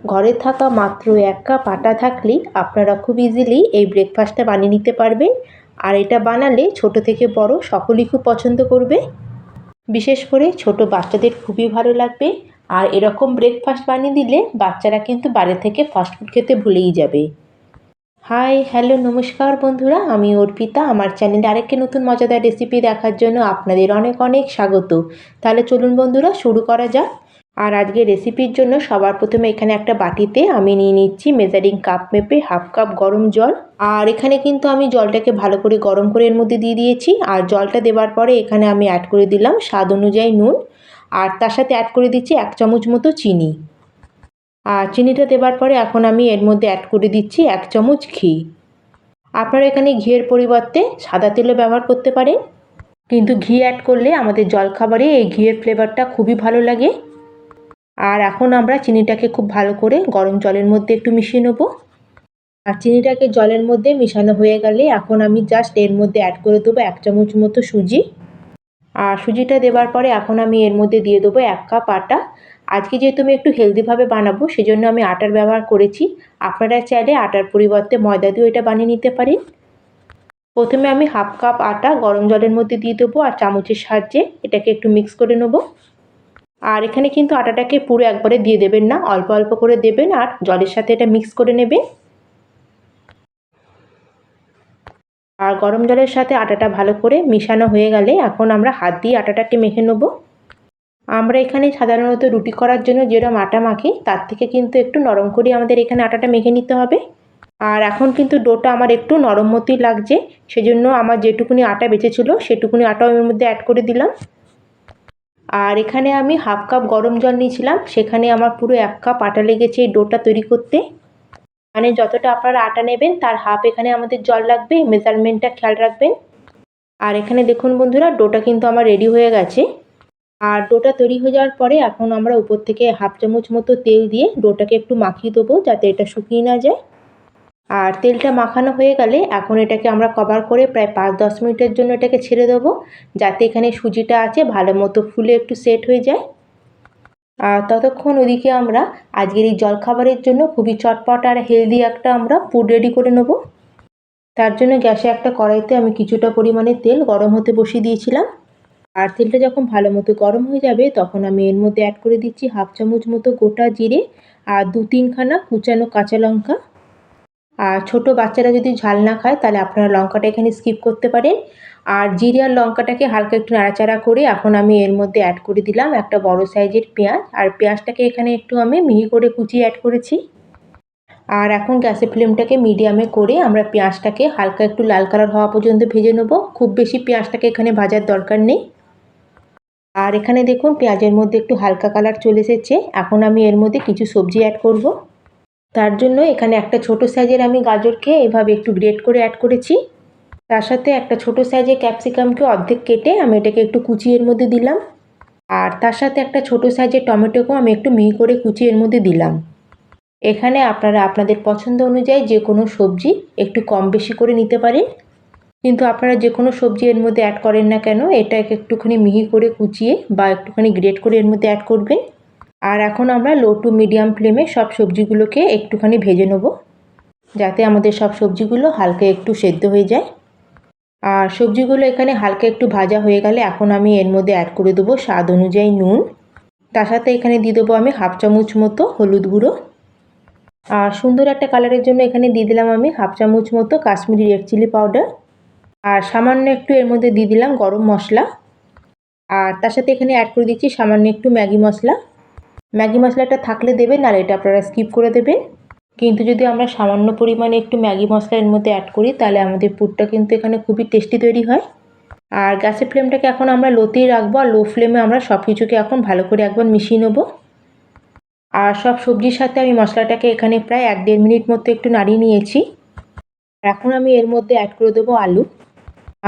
ঘরে থাকা মাত্র 1 কাপ আটা থাকলেই আপনারা খুব ইজিলি এই ব্রেকফাস্টটা বানিয়ে নিতে পারবেন। আর এটা বানালে ছোট থেকে বড় সকলেই খুব পছন্দ করবে। বিশেষ করে ছোট বাচ্চাদের খুবই ভালো লাগবে। আর এরকম ব্রেকফাস্ট বানিয়ে দিলে বাচ্চারা কিন্তু বাইরে থেকে ফাস্টফুড খেতে ভুলেই যাবে। হাই, হ্যালো, নমস্কার বন্ধুরা, আমি অর্পিতা। আমার চ্যানেলে আরেকটি নতুন মজাদার রেসিপি দেখার জন্য আপনাদের অনেক অনেক স্বাগত। তাহলে চলুন বন্ধুরা, শুরু করা যাক। আর আজকে রেসিপির জন্য সবার প্রথমে এখানে একটা বাটিতে আমি নিয়ে নিচ্ছি মেজারিং কাপ মেপে হাফ কাপ গরম জল। আর এখানে কিন্তু আমি জলটাকে ভালো করে গরম করে এর মধ্যে দিয়ে দিয়েছি। আর জলটা দেওয়ার পরে এখানে আমি অ্যাড করে দিলাম স্বাদ অনুযায়ী নুন। আর তার সাথে অ্যাড করে দিচ্ছি 1 চামচ মতো চিনি। আর চিনিটা দেওয়ার পরে এখন আমি এর মধ্যে অ্যাড করে দিচ্ছি 1 চামচ ঘি। আপনারা এখানে ঘিয়ের পরিবর্তে সাদা তেলও ব্যবহার করতে পারেন, কিন্তু ঘি অ্যাড করলে আমাদের জলখাবারে এই ঘিয়ের ফ্লেভারটা খুবই ভালো লাগে। আর এখন আমরা চিনিটাকে খুব ভালো করে গরম জলের মধ্যে একটু মিশিয়ে নেব। আর চিনিটাকে জলের মধ্যে মিশানো হয়ে গেলে এখন আমি জাস্ট এর মধ্যে অ্যাড করে দেবো 1 চামচ মতো সুজি। আর সুজিটা দেওয়ার পরে এখন আমি এর মধ্যে দিয়ে দেবো 1 কাপ আটা। আজকে যেহেতু আমি একটু হেলদিভাবে বানাবো সেজন্য আমি আটার ব্যবহার করেছি। আপনারা চাইলে আটার পরিবর্তে ময়দা দিয়েও এটা বানিয়ে নিতে পারেন। প্রথমে আমি হাফ কাপ আটা গরম জলের মধ্যে দিয়ে দেবো আর চামচের সাহায্যে এটাকে একটু মিক্স করে নেব। আর এখানে কিন্তু আটাটাকে পুরো একবারে দিয়ে দেবেন না, অল্প অল্প করে দেবেন আর জলের সাথে এটা মিক্স করে নেবেন। আর গরম জলের সাথে আটাটা ভালো করে মিশানো হয়ে গেলে এখন আমরা হাত দিয়ে আটাটাকে মেখে নেব। আমরা এখানে সাধারণত রুটি করার জন্য যেরকম আটা মাখি তার থেকে কিন্তু একটু নরম করে আমাদের এখানে আটাটা মেখে নিতে হবে। আর এখন কিন্তু ডোটা আমার একটু নরম মতোই লাগছে, সেজন্য আমার যেটুকুনি আটা বেঁচেছিল সেটুকুনি আটাও এর মধ্যে অ্যাড করে দিলাম। আর এখানে আমি হাফ কাপ গরম জল নিয়েছিলাম, সেখানে আমার পুরো 1 কাপ আটা লেগেছে এই ডোটা তৈরি করতে। মানে যতটা আপনারা আটা নেবেন তার হাফ এখানে আমাদের জল লাগবে, মেজারমেন্টটা খেয়াল রাখবেন। আর এখানে দেখুন বন্ধুরা, ডোটা কিন্তু আমার রেডি হয়ে গেছে। আর ডোটা তৈরি হয়ে যাওয়ার পরে এখন আমরা উপর থেকে হাফ চামচ মতো তেল দিয়ে ডোটাকে একটু মাখিয়ে দেবো যাতে এটা শুকিয়ে না যায়। আর তেলটা মাখানো হয়ে গেলে এখন এটাকে আমরা কভার করে প্রায় 5-10 মিনিটের জন্য এটাকে ছেড়ে দেবো, যাতে এখানে সুজিটা আছে ভালো মতো ফুলে একটু সেট হয়ে যায়। আর ততক্ষণ ওদিকে আমরা আজকের এই জলখাবারের জন্য খুবই চটপট আর হেলদি একটা আমরা ফুড রেডি করে নেব। তার জন্য গ্যাসে একটা কড়াইতে আমি কিছুটা পরিমাণে তেল গরম হতে বসিয়ে দিয়েছিলাম। আর তেলটা যখন ভালো মতো গরম হয়ে যাবে তখন আমি এর মধ্যে অ্যাড করে দিচ্ছি হাফ চামচ মতো গোটা জিরে আর 2-3 খানা কুচানো কাঁচা লঙ্কা। আর ছোট বাচ্চারা যদি ঝাল না খায় তাহলে আপনারা লঙ্কাটা এখানে স্কিপ করতে পারেন। আর জিরে আর লঙ্কাটাকে হালকা একটু নাড়াচাড়া করে এখন আমি এর মধ্যে অ্যাড করে দিলাম একটা বড় সাইজের পেঁয়াজ। আর পেঁয়াজটাকে এখানে একটু আমি মিহি করে কুচিয়ে অ্যাড করেছি। আর এখন গ্যাসের ফ্লেমটাকে মিডিয়ামে করে আমরা পেঁয়াজটাকে হালকা একটু লাল কালার হওয়া পর্যন্ত ভেজে নেব। খুব বেশি পেঁয়াজটাকে এখানে ভাজার দরকার নেই। আর এখানে দেখুন পেঁয়াজের মধ্যে একটু হালকা কালার চলে এসেছে। এখন আমি এর মধ্যে কিছু সবজি অ্যাড করব। তার জন্য এখানে একটা ছোট সাইজের আমি গাজরকে এভাবে একটু গ্রেট করে অ্যাড করেছি। তার সাথে একটা ছোট সাইজের ক্যাপসিকামকে অর্ধেক কেটে আমি এটাকে একটু কুচিয়ে এর মধ্যে দিলাম। আর তার সাথে একটা ছোট সাইজের টমেটোকেও আমি একটু মিহি করে কুচিয়ে এর মধ্যে দিলাম। এখানে আপনারা আপনাদের পছন্দ অনুযায়ী যে কোনো সবজি একটু কম বেশি করে নিতে পারেন, কিন্তু আপনারা যে কোনো সবজি এর মধ্যে অ্যাড করেন না কেন এটাকে একটুখানি মিহি করে কুচিয়ে বা একটুখানি গ্রেট করে এর মধ্যে অ্যাড করবেন। আর এখন আমরা লো টু মিডিয়াম ফ্লেমে সব সবজিগুলোকে একটুখানি ভেজে নেব, যাতে আমাদের সব সবজিগুলো হালকা একটু সেদ্ধ হয়ে যায়। আর সবজিগুলো এখানে হালকা একটু ভাজা হয়ে গেলে এখন আমি এর মধ্যে অ্যাড করে দেবো স্বাদ অনুযায়ী নুন। তার সাথে এখানে দিয়ে দেবো আমি হাফ চামচ মতো হলুদ গুঁড়ো। আর সুন্দর একটা কালারের জন্য এখানে দিয়ে দিলাম আমি হাফ চামচ মতো কাশ্মীরি রেড চিলি পাউডার। আর সামান্য একটু এর মধ্যে দিয়ে দিলাম গরম মশলা। আর তার সাথে এখানে অ্যাড করে দিচ্ছি সামান্য একটু ম্যাগি মশলা। ম্যাগি মশলাটা থাকলে দেবেন, আর এটা আপনারা স্কিপ করে দেবেন। কিন্তু যদি আমরা সামান্য পরিমাণে একটু ম্যাগি মশলা এর মধ্যে অ্যাড করি তাহলে আমাদের পুরটা কিন্তু এখানে খুবই টেস্টি তৈরি হয়। আর গ্যাসের ফ্লেমটাকে এখন আমরা লোতেই রাখবো, আর লো ফ্লেমে আমরা সব কিছুকে এখন ভালো করে একবার মিশিয়ে নেবো। আর সব সবজির সাথে আমি মশলাটাকে এখানে প্রায় 1-1.5 মিনিট মতো একটু নাড়িয়ে নিয়েছি। এখন আমি এর মধ্যে অ্যাড করে দেবো আলু।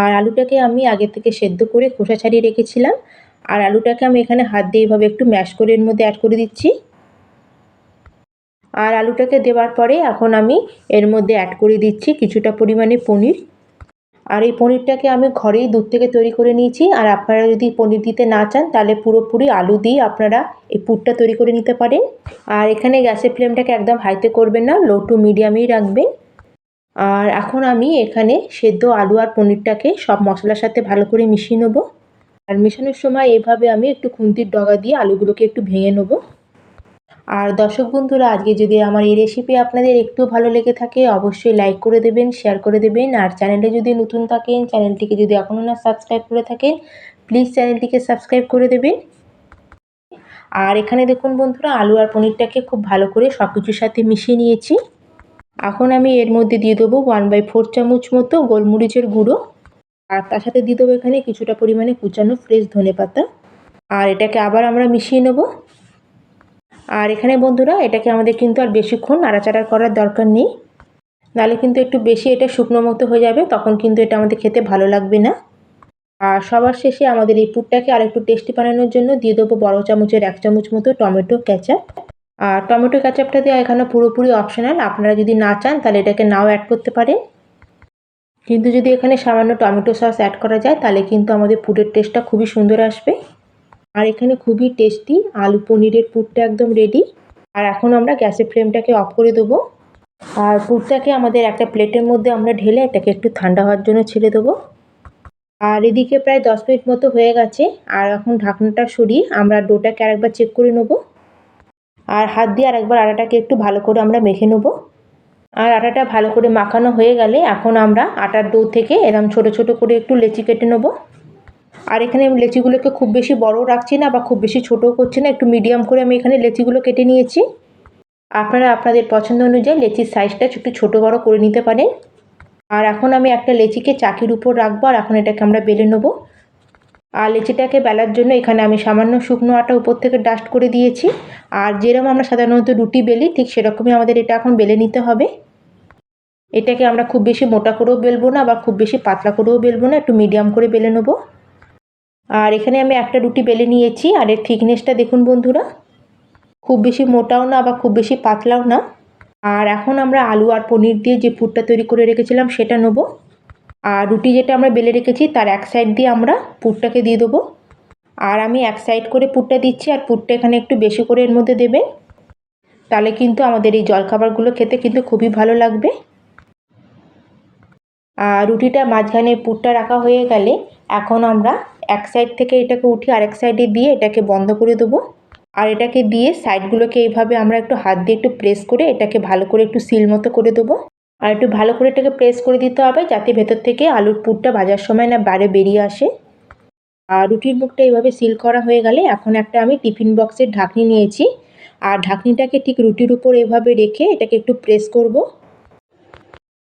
আর আলুটাকে আমি আগে থেকে সেদ্ধ করে খোসা ছাড়িয়ে রেখেছিলাম। আর আলুটাকে আমি এখানে হাত দিয়ে এইভাবে একটু ম্যাশ করে এর মধ্যে অ্যাড করে দিচ্ছি। আর আলুটাকে দেওয়ার পরে এখন আমি এর মধ্যে অ্যাড করে দিচ্ছি কিছুটা পরিমাণে পনির। আর এই পনিরটাকে আমি ঘরেই দুধ থেকে তৈরি করে নিয়েছি। আর আপনারা যদি পনির দিতে না চান তাহলে পুরোপুরি আলু দিয়ে আপনারা এই পুরটা তৈরি করে নিতে পারেন। আর এখানে গ্যাসের ফ্লেমটাকে একদম হাইতে করবেন না, লো টু মিডিয়ামেই রাখবেন। আর এখন আমি এখানে সেদ্ধ আলু আর পনিরটাকে সব মশলার সাথে ভালো করে মিশিয়ে নেবো। আর মেশানোর সময় এইভাবে আমি একটু খুন্তির ডগা দিয়ে আলুগুলোকে একটু ভেঙে নেবো। আর দর্শক বন্ধুরা, আজকে যদি আমার এই রেসিপি আপনাদের একটু ভালো লেগে থাকে অবশ্যই লাইক করে দেবেন, শেয়ার করে দেবেন। আর চ্যানেলে যদি নতুন থাকেন, চ্যানেলটিকে যদি এখনও না সাবস্ক্রাইব করে থাকেন প্লিজ চ্যানেলটিকে সাবস্ক্রাইব করে দেবেন। আর এখানে দেখুন বন্ধুরা, আলু আর পনিরটাকে খুব ভালো করে সব কিছুর সাথে মিশিয়ে নিয়েছি। এখন আমি এর মধ্যে দিয়ে দেবো 1/4 চামচ মতো গোলমরিচের গুঁড়ো। আর তার সাথে দিয়ে দেবো এখানে কিছুটা পরিমাণে কুচানো ফ্রেশ ধনেপাতা। আর এটাকে আবার আমরা মিশিয়ে নেব। আর এখানে বন্ধুরা, এটাকে আমাদের কিন্তু আর বেশিক্ষণ নাড়াচাড়া করার দরকার নেই, নাহলে কিন্তু একটু বেশি এটা শুকনো মতো হয়ে যাবে, তখন কিন্তু এটা আমাদের খেতে ভালো লাগবে না। আর সবার শেষে আমাদের এই পুরটাকে আর একটু টেস্টি বানানোর জন্য দিয়ে দেবো বড় চামচের 1 চামচ মতো টমেটো কেচাপ। আর টমেটো কেচাপটা দেওয়া এখানে পুরোপুরি অপশনাল, আপনারা যদি না চান তাহলে এটাকে নাও অ্যাড করতে পারেন। কিন্তু যদি এখানে সামান্য টমেটো সস অ্যাড করা যায় তাহলে কিন্তু আমাদের পুরের টেস্টটা খুবই সুন্দর আসবে। আর এখানে খুবই টেস্টি আলু পনিরের পুরটা একদম রেডি। আর এখন আমরা গ্যাসের ফ্লেমটাকে অফ করে দেবো। আর পুরটাকে আমাদের একটা প্লেটের মধ্যে আমরা ঢেলে এটাকে একটু ঠান্ডা হওয়ার জন্য ছেড়ে দেবো। আর এদিকে প্রায় 10 মিনিট মতো হয়ে গেছে। আর এখন ঢাকনাটা সরিয়ে আমরা ডোটাকে আরেকবার চেক করে নেব। আর হাত দিয়ে আরেকবার আটাটাকে একটু ভালো করে আমরা মেখে নেব। আর আটাটা ভালো করে মাখানো হয়ে গেলে এখন আমরা আটার ডো থেকে এরকম ছোট ছোট করে একটু লেচি কেটে নেব। আর এখানে আমি লেচিগুলোকে খুব বেশি বড় রাখছি না বা খুব বেশি ছোটও করছি না, একটু মিডিয়াম করে আমি এখানে লেচিগুলো কেটে নিয়েছি। আপনারা আপনাদের পছন্দ অনুযায়ী লেচির সাইজটা একটু ছোটো বড়ো করে নিতে পারেন। আর এখন আমি একটা লেচিকে চাকির উপর রাখবো আর এখন এটাকে আমরা বেলে নেবো। আর লেচিটাকে বেলার জন্য এখানে আমি সামান্য শুকনো আটা উপর থেকে ডাস্ট করে দিয়েছি। আর যেরকম আমরা সাধারণত রুটি বেলি ঠিক সেরকমই আমাদের এটা এখন বেলে নিতে হবে। এটাকে আমরা খুব বেশি মোটা করেও বেলবো না বা খুব বেশি পাতলা করেও বেলবো না, একটু মিডিয়াম করে বেলে নেবো। আর এখানে আমি একটা রুটি বেলে নিয়েছি। আর এর থিকনেসটা দেখুন বন্ধুরা, খুব বেশি মোটাও না বা খুব বেশি পাতলাও না। আর এখন আমরা আলু আর পনির দিয়ে যে পুরটা তৈরি করে রেখেছিলাম সেটা নেবো। আর রুটি যেটা আমরা বেলে রেখেছি তার এক সাইড দিয়ে আমরা পুরটাকে দিয়ে দেবো। আর আমি এক সাইড করে পুরটা দিচ্ছি, আর পুরটা এখানে একটু বেশি করে এর মধ্যে দেবেন, তাহলে কিন্তু আমাদের এই জলখাবারগুলো খেতে কিন্তু খুবই ভালো লাগবে। আর রুটিটা মাঝখানে পুরটা রাখা হয়ে গেলে এখন আমরা এক সাইড থেকে এটাকে উঠিয়ে আরেক সাইডে দিয়ে এটাকে বন্ধ করে দেবো। আর এটাকে দিয়ে সাইডগুলোকে এইভাবে আমরা একটু হাত দিয়ে একটু প্রেস করে এটাকে ভালো করে একটু সিল মতো করে দেবো। আর একটু ভালো করে এটাকে প্রেস করে দিতে হবে যাতে ভেতর থেকে আলুর পুরটা ভাজার সময় না বাইরে বেরিয়ে আসে। আর রুটির মুখটা এইভাবে সিল করা হয়ে গেলে এখন একটা আমি টিফিন বক্সের ঢাকনি নিয়েছি। আর ঢাকনিটাকে ঠিক রুটির উপর এভাবে রেখে এটাকে একটু প্রেস করব।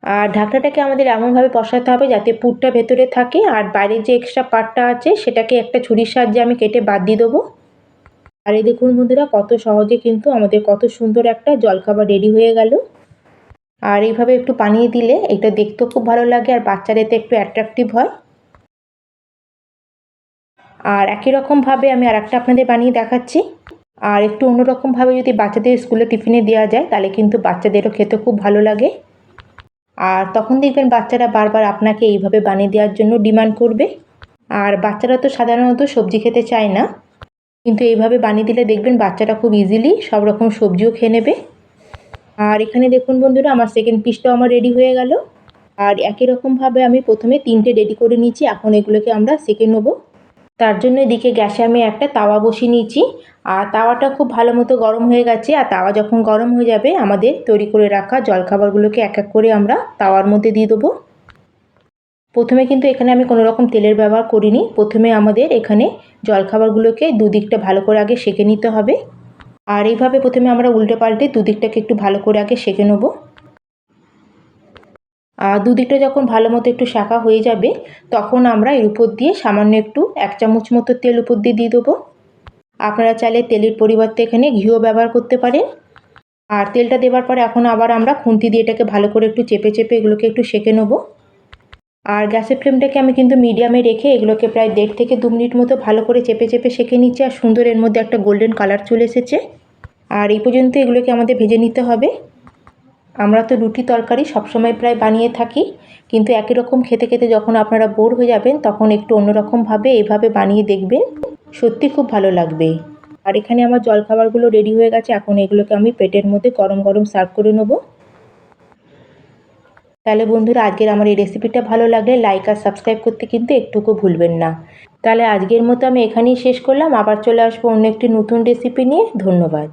আর ঢাকনাটাকে আমাদের এমনভাবে বসাতে হবে যাতে পুরটা ভেতরে থাকে, আর বাইরের যে এক্সট্রা পার্টটা আছে সেটাকে একটা ছুরির সাহায্যে আমি কেটে বাদ দিয়ে দেবো। আর এই দেখুন বন্ধুরা, কত সহজে কিন্তু আমাদের কত সুন্দর একটা জলখাবার রেডি হয়ে গেল। আর এইভাবে একটু বানিয়ে দিলে এটা দেখতেও খুব ভালো লাগে আর বাচ্চারা এতে একটু অ্যাট্রাকটিভ হয়। আর একই রকমভাবে আমি আরেকটা আপনাদের বানিয়ে দেখাচ্ছি। আর একটু অন্যরকমভাবে যদি বাচ্চাদের স্কুলে টিফিনে দেওয়া যায় তাহলে কিন্তু বাচ্চাদেরও খেতে খুব ভালো লাগে। আর তখন দেখবেন বাচ্চারা বারবার আপনাকে এইভাবে বানিয়ে দেওয়ার জন্য ডিমান্ড করবে। আর বাচ্চারা তো সাধারণত সবজি খেতে চায় না, কিন্তু এইভাবে বানিয়ে দিলে দেখবেন বাচ্চারা খুব ইজিলি সব রকম সবজিও খেয়ে নেবে। আর এখানে দেখুন বন্ধুরা, আমার সেকেন্ড পিসটাও আমার রেডি হয়ে গেল। আর একই রকমভাবে আমি প্রথমে 3টে রেডি করে নিয়েছি, এখন এগুলোকে আমরা সেকে নেবো। তার জন্য এদিকে গ্যাসে আমি একটা তাওয়া বসিয়ে নিয়েছি। আর তাওয়াটা খুব ভালো মতো গরম হয়ে গেছে। আর তাওয়া যখন গরম হয়ে যাবে আমাদের তৈরি করে রাখা জলখাবারগুলোকে এক এক করে আমরা তাওয়ার মধ্যে দিয়ে দেবো। প্রথমে কিন্তু এখানে আমি কোনো রকম তেলের ব্যবহার করিনি। প্রথমে আমাদের এখানে জলখাবারগুলোকে দুদিকটা ভালো করে আগে সেঁকে নিতে হবে। আর এইভাবে প্রথমে আমরা উল্টে পাল্টে দুদিকটাকে একটু ভালো করে আগে সেঁকে নেব। আর দুদিকটা যখন ভালো মতো একটু শাঁকা হয়ে যাবে তখন আমরা এর উপর দিয়ে সামান্য একটু 1 চামচ মতো তেল উপর দিয়ে দেবো। আপনারা চাইলে তেলের পরিবর্তে এখানে ঘিও ব্যবহার করতে পারেন। আর তেলটা দেওয়ার পরে এখন আবার আমরা খুন্তি দিয়ে এটাকে ভালো করে একটু চেপে চেপে এগুলোকে একটু সেঁকে নেব। আর গ্যাসের ফ্লেমটাকে আমি কিন্তু মিডিয়ামে রেখে এগুলোকে প্রায় 1.5 থেকে 2 মিনিট মতো ভালো করে চেপে চেপে সেঁকে নিচ্ছি। আর সুন্দর এর মধ্যে একটা গোল্ডেন কালার চলে এসেছে। আর এই পর্যন্ত এগুলোকে আমাদের ভেজে নিতে হবে। আমরা তো রুটি তরকারি সবসময় প্রায় বানিয়ে থাকি, কিন্তু একই রকম খেতে খেতে যখন আপনারা বোর হয়ে যাবেন তখন একটু অন্যরকমভাবে এইভাবে বানিয়ে দেখবেন, সত্যি খুব ভালো লাগবে। আর এখানে আমার জলখাবারগুলো রেডি হয়ে গেছে, এখন এগুলোকে আমি প্লেটের মধ্যে গরম গরম সার্ভ করে নেব। তাহলে বন্ধুরা, আজকের আমার এই রেসিপিটা ভালো লাগলে লাইক আর সাবস্ক্রাইব করতে কিন্তু একটুকু ভুলবেন না। তাহলে আজকের মতো আমি এখানেই শেষ করলাম, আবার চলে আসবো অন্য একটি নতুন রেসিপি নিয়ে। ধন্যবাদ।